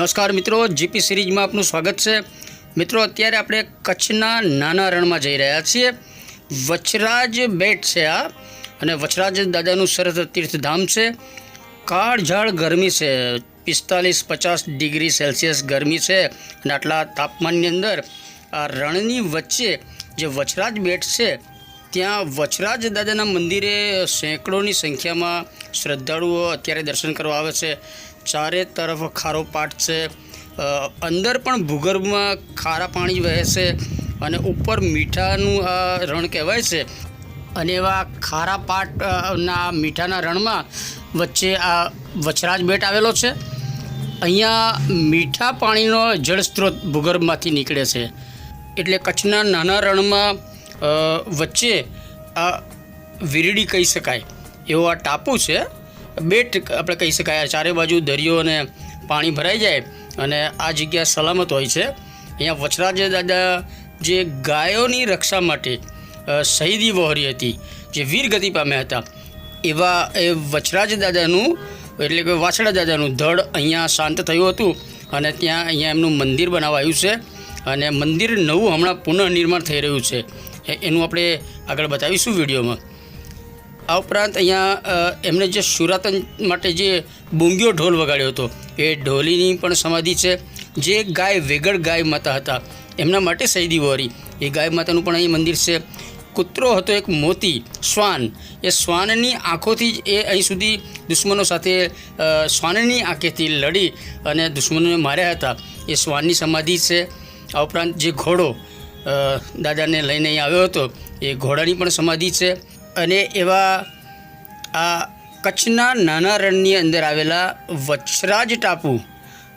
નમસ્કાર મિત્રો, જીપી સિરીઝમાં આપનું સ્વાગત છે। મિત્રો, અત્યારે આપણે કચ્છના નાના રણમાં જઈ રહ્યા છીએ। વચરાજ બેટ છે આ, અને વચરાજ દાદાનું સરસ તીર્થધામ છે। કાળઝાળ ગરમી છે, 45-50 ડિગ્રી સેલ્સિયસ ગરમી છે, અને આટલા તાપમાનની અંદર આ રણની વચ્ચે જે વચરાજ બેટ છે ત્યાં વચરાજ દાદાના મંદિરે સેંકડોની સંખ્યામાં શ્રદ્ધાળુઓ અત્યારે દર્શન કરવા આવે છે। ચારે તરફ ખારો પાટ છે, અંદર પણ ભૂગર્ભમાં ખારા પાણી વહે છે, અને ઉપર મીઠાનું આ રણ કહેવાય છે। અને એવા ખારા પાટના મીઠાના રણમાં વચ્ચે આ વચરાજ બેટ આવેલો છે। અહીંયા મીઠા પાણીનો જળસ્ત્રોત ભૂગર્ભમાંથી નીકળે છે, એટલે કચ્છના નાના રણમાં વચ્ચે આ વીરડી કહી શકાય એવો આ ટાપુ છે, બેટ આપણે કહી શકાય। ચારે બાજુ દરિયો અને પાણી ભરાઈ જાય, અને આ જગ્યા સલામત હોય છે। અહીંયા વચરાજ દાદા જે ગાયોની રક્ષા માટે શહીદી વહોરી હતી, જે વીરગતિ પામ્યા હતા, એવા એ વચરાજ દાદાનું એટલે કે વાછડા દાદાનું ધડ અહીંયા શાંત થયું હતું, અને ત્યાં અહીંયા એમનું મંદિર બનાવાયું છે, અને મંદિર નવું હમણાં પુનઃનિર્માણ થઈ રહ્યું છે। એનું આપણે આગળ બતાવીશું વિડીયોમાં। આ ઉપરાંત અહીંયા એમણે જે શુરાતન માટે જે બુંગીયો ઢોલ વગાડ્યો હતો, એ ઢોલીની પણ સમાધિ છે। જે ગાય વેગળ ગાય માતા હતા, એમના માટે શહીદી વહોરી, એ ગાય માતાનું પણ અહીં મંદિર છે। કૂતરો હતો એક મોતી શ્વાન, એ શ્વાનની આંખોથી જ એ અહીં સુધી દુશ્મનો સાથે શ્વાનની આંખેથી લડી અને દુશ્મનોને માર્યા હતા, એ શ્વાનની સમાધિ છે। આ ઉપરાંત જે ઘોડો દાદાને લઈને અહીં આવ્યો હતો, એ ઘોડાની પણ સમાધિ છે। અને એવા આ કચ્છના નાના રણની અંદર આવેલા વચરાજ ટાપુ,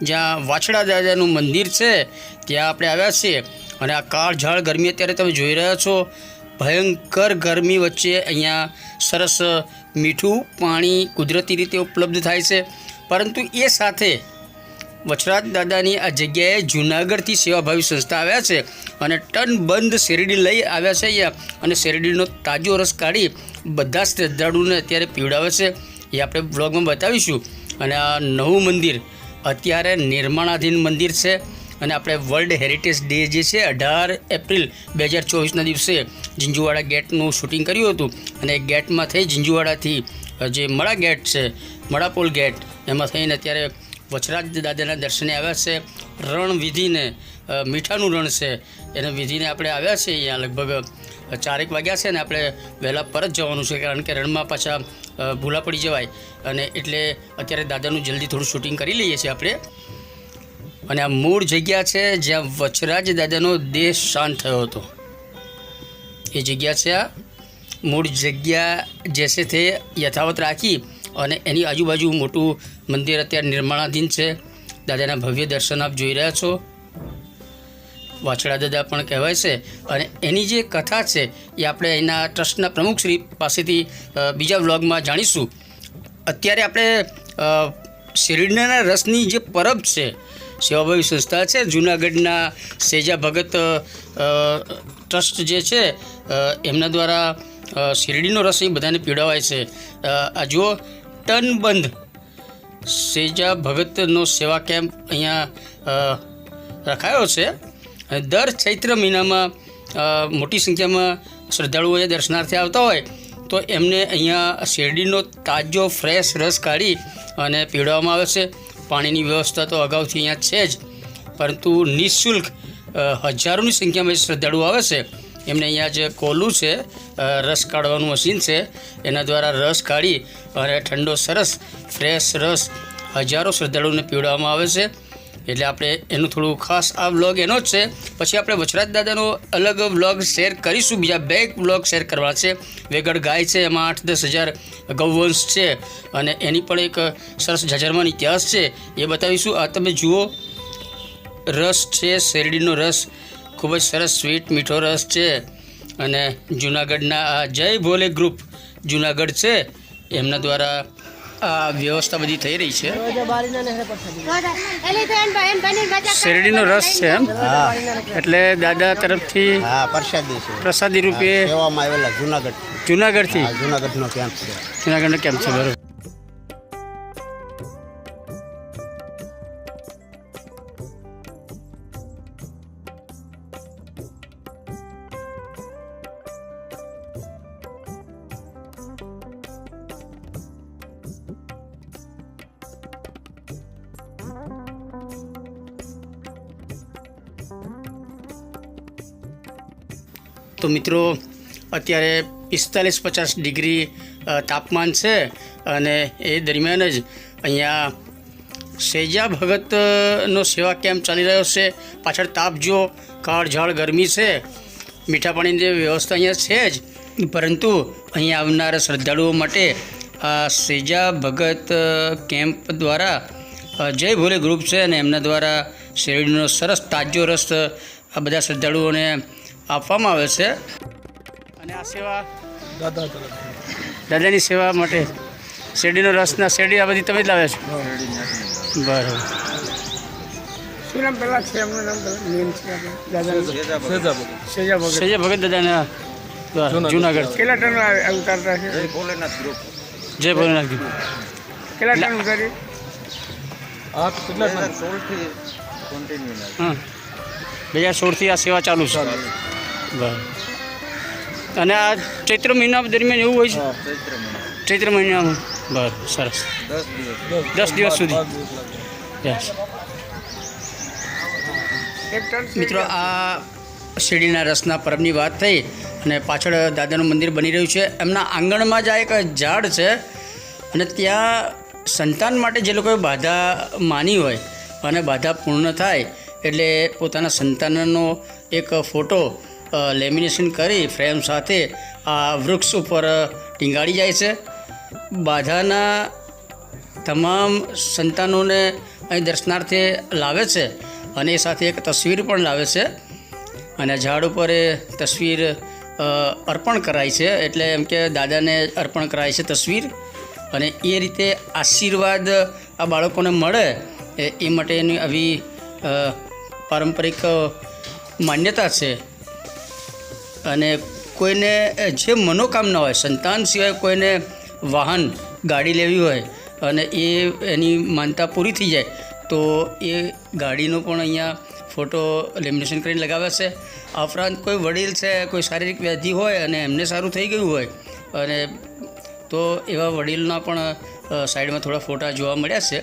જ્યાં વાછડા દાદાનું મંદિર છે, ત્યાં આપણે આવ્યા છીએ। અને આ કાળઝાળ ગરમી અત્યારે તમે જોઈ રહ્યા છો, ભયંકર ગરમી વચ્ચે અહીંયા સરસ મીઠું પાણી કુદરતી રીતે ઉપલબ્ધ થાય છે। પરંતુ એ સાથે વચરાજ દાદાની આ જગ્યાએ જૂનાગઢથી સેવાભાવી સંસ્થા આવ્યા છે, અને ટન બંધ શેરડી લઈ આવ્યા છે અહીંયા, અને શેરડીનો તાજો રસ કાઢી બધા શ્રદ્ધાળુઓને અત્યારે પીવડાવે છે। એ આપણે બ્લોગમાં બતાવીશું। અને આ નવું મંદિર અત્યારે નિર્માણાધીન મંદિર છે, અને આપણે વર્લ્ડ હેરિટેજ ડે જે છે 18 એપ્રિલ 2024ના દિવસે ઝીંઝુવાડા ગેટનું શૂટિંગ કર્યું હતું, અને એ ગેટમાં થઈ ઝીંઝુવાડાથી જે મળા ગેટ છે, મળાપોલ ગેટ, એમાં થઈને અત્યારે વચરાજ દાદાના દર્શને આવ્યા છે। રણ વિધિને મીઠાનું રણ છે, એને વિધિને આપણે આવ્યા છીએ। અહીંયા લગભગ 4 વાગ્યા છે, ને આપણે વહેલા પરત જવાનું છે, કારણ કે રણમાં પાછા ભૂલા પડી જવાય, અને એટલે અત્યારે દાદાનું જલ્દી થોડું શૂટિંગ કરી લઈએ છીએ આપણે। અને આ મૂળ જગ્યા છે જ્યાં વચરાજ દાદાનો દેહ શાંત થયો હતો, એ જગ્યા છે। આ મૂળ જગ્યા જે છે તે યથાવત રાખી, અને એની આજુબાજુ મોટું મંદિર અત્યારે નિર્માણાધીન છે। દાદાના ભવ્ય દર્શન આપ જોઈ રહ્યા છો, વાછડા દાદા પણ કહેવાય છે। અને એની જે કથા છે એ આપણે અહીંના ટ્રસ્ટના પ્રમુખશ્રી પાસેથી બીજા વ્લોગમાં જાણીશું। અત્યારે આપણે શેરડીના રસની જે પરબ છે, સેવાભાવી સંસ્થા છે જૂનાગઢના સેજા ભગત ટ્રસ્ટ જે છે, એમના દ્વારા શેરડીનો રસ અહીં બધાને પીવડાવાય છે। આ જુઓ, ટન બંધ સેજા ભગતનો સેવા કેમ્પ અહીંયા રખાયો છે। દર ચૈત્ર મહિનામાં મોટી સંખ્યામાં શ્રદ્ધાળુઓ દર્શનાર્થે આવતા હોય તો એમને અહીંયા શેરડીનો તાજો ફ્રેશ રસ કાઢી અને પીવડાવવામાં આવે છે। પાણીની વ્યવસ્થા તો અગાઉથી અહીંયા છે જ, પરંતુ નિઃશુલ્ક હજારોની સંખ્યામાં શ્રદ્ધાળુઓ આવે છે, એમને અહીંયા જે કોલું છે, રસ કાઢવાનું મશીન છે, એના દ્વારા રસ કાઢી અને ઠંડો સરસ ફ્રેશ રસ હજારો શ્રદ્ધાળુઓને પીવડાવવામાં આવે છે। એટલે આપણે એનું થોડું ખાસ આ વ્લોગ એનો જ છે। પછી આપણે વચરાજ દાદાનો અલગ વ્લોગ શેર કરીશું, બીજા 2 વ્લોગ શેર કરવા છે। વેગળ ગાય છે, એમાં 8-10 હજાર ગૌવંશ છે, અને એની પણ એક સરસ જાજરમાન ઇતિહાસ છે, એ બતાવીશું। આ તમે જુઓ, રસ છે, શેરડીનો રસ ખૂબ જ સરસ સ્વીટ મીઠો રસ છે, અને જૂનાગઢના આ જય ભોલે ગ્રુપ જૂનાગઢ છે, એમના દ્વારા આ વ્યવસ્થા બધી થઈ રહી છે। શેરડીનો રસ છે એમ? એટલે દાદા તરફથી પ્રસાદી રૂપે જૂનાગઢથી જૂનાગઢનો કેમ્પ છે, બરોબર। તો મિત્રો અત્યારે 45-50 ડિગ્રી તાપમાન છે અને એ દરમિયાન જ અહીંયા સેજા ભગતનો સેવા કેમ્પ ચાલી રહ્યો છે. પાછળ તાપ જો કાળઝાળ ગરમી છે, મીઠા પાણીની વ્યવસ્થા અહીંયા છે જ, પરંતુ અહીંયા આવનાર શ્રદ્ધાળુઓ માટે આ સેજા ભગત કેમ્પ દ્વારા જય ભોલે ગ્રુપ છે અને એમના દ્વારા શેરડીનો સરસ તાજો રસ આ બધા શ્રદ્ધાળુઓને આપવામાં આવે છે. અને આ સેવા દાદાની સેવા માટે શેરડીનો રસના શેરડી આ બધી તમે જ લાવ્યા છો? બરાબર. શું નામ પેલા છે? એમનું નામ મેન છે દાદા સેજા ભગત દાદાના જુનાગઢ. કેટલા ટન ઉતારતા છે? જય ભોલેનાથ ગ્રુપ. કેટલા ટન ઉતારી? હા, 2016થી આ સેવા ચાલુ છે. બરાબર. અને આ ચૈત્ર મહિના દરમિયાન એવું હોય છે? ચૈત્ર મહિનામાં. બરાબર, સરસ. 10 દિવસ સુધી. યસ. એક ટન મિત્રો, આ શેરડીના રસના પર્વની વાત થઈ અને પાછળ દાદાનું મંદિર બની રહ્યું છે. એમના આંગણમાં જ આ એક ઝાડ છે અને ત્યાં સંતાન માટે જે લોકોએ બાધા માની હોય અને બાધા પૂર્ણ થાય એટલે પોતાના સંતાનનો એક ફોટો લેમિનેશન કરી ફ્રેમ સાથે આ વૃક્ષ ઉપર ટીંગાડી જાય છે. બાધાના તમામ સંતાનોને અહીં દર્શનાર્થે લાવે છે અને એ સાથે એક તસવીર પણ લાવે છે અને ઝાડ ઉપર એ તસવીર અર્પણ કરાય છે, એટલે એમ કે દાદાને અર્પણ કરાય છે તસવીર, અને એ રીતે આશીર્વાદ આ બાળકોને મળે એ માટેની આવી પારંપરિક માન્યતા છે. અને કોઈને જે મનોકામના હોય, સંતાન સિવાય કોઈને વાહન ગાડી લેવી હોય અને એની માનતા પૂરી થઈ જાય તો એ ગાડીનો પણ અહીંયા ફોટો લેમિનેશન કરીને લગાવે છે. આ ઉપરાંત કોઈ વડીલ છે, કોઈ શારીરિક વ્યાધિ હોય અને એમને સારું થઈ ગયું હોય અને તો એવા વડીલના પણ સાઈડમાં થોડા ફોટા જોવા મળ્યા છે.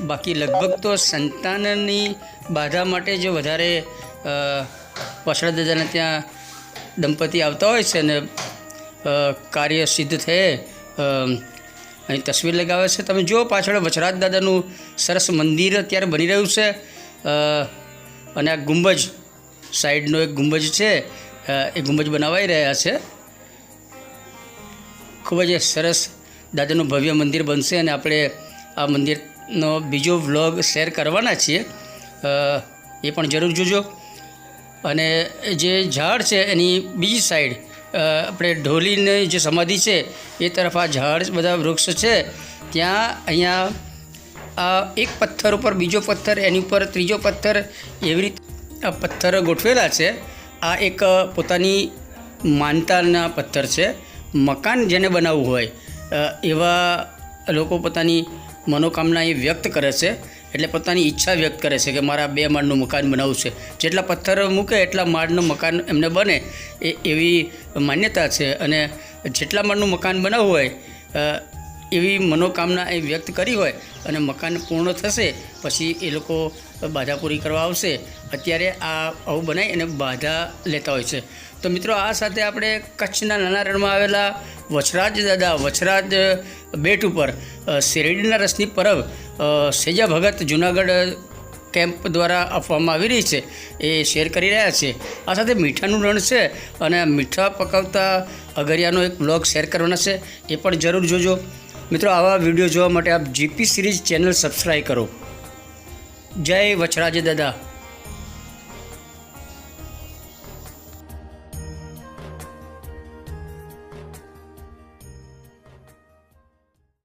બાકી લગભગ તો સંતાનની બાધા માટે જો વધારે વછરા દાદાને ત્યાં દંપતી આવતા હોય છે અને કાર્ય સિદ્ધ થયે અહીં તસવીર લગાવે છે. તમે જુઓ પાછળ વછરાજ દાદાનું સરસ મંદિર અત્યારે બની રહ્યું છે અને આ ગુંબજ, સાઈડનો એક ગુંબજ છે, એ ગુંબજ બનાવાઈ રહ્યા છે. ખૂબ જ સરસ દાદાનું ભવ્ય મંદિર બનશે અને આપણે આ મંદિરનો બીજો વ્લોગ શેર કરવાના છીએ, એ પણ જરૂર જોજો. અને જે ઝાડ છે એની બીજી સાઈડ આપણે ઢોલીની જે સમાધિ છે એ તરફ આ ઝાડ બધા વૃક્ષ છે, ત્યાં અહીંયા આ એક પથ્થર ઉપર બીજો પથ્થર, એની ઉપર ત્રીજો પથ્થર, એવી રીતે આ પથ્થર ગોઠવેલા છે. આ એક પોતાની માનતાના પથ્થર છે. મકાન જેને બનાવવું હોય એવા લોકો પોતાની મનોકામના એ વ્યક્ત કરે છે, એટલે પોતાની ઈચ્છા વ્યક્ત કરે છે કે મારા 2 માળનું મકાન બનાવવું છે. જેટલા પથ્થર મૂકે એટલા માળનું મકાન એમને બને એવી માન્યતા છે. અને જેટલા માળનું મકાન બનાવવું હોય એવી મનોકામના એ વ્યક્ત કરી હોય અને મકાન પૂર્ણ થશે પછી એ લોકો બાધા પૂરી કરવા આવશે. અત્યારે આ આવું બનાવી અને બાધા લેતા હોય છે. તો મિત્રો, આ સાથે આપણે કચ્છના નાના રણમાં આવેલા વછરાજ દાદા, વછરાજ બેટ ઉપર શેરડીના રસની પરબ સેજા ભગત જુનાગઢ કેમ્પ દ્વારા આપવામાં આવી રહી છે એ શેર કરી રહ્યા છે. આ સાથે મીઠાનું રણ છે અને મીઠા પકાવતા અગરિયાનો એક બ્લોગ શેર કરવાના છે, એ પણ જરૂર જોજો. મિત્રો, આવા વિડીયો જોવા માટે આપ જીપી સિરીઝ ચેનલ સબસ્ક્રાઈબ કરો. જય વછરાજ દાદા.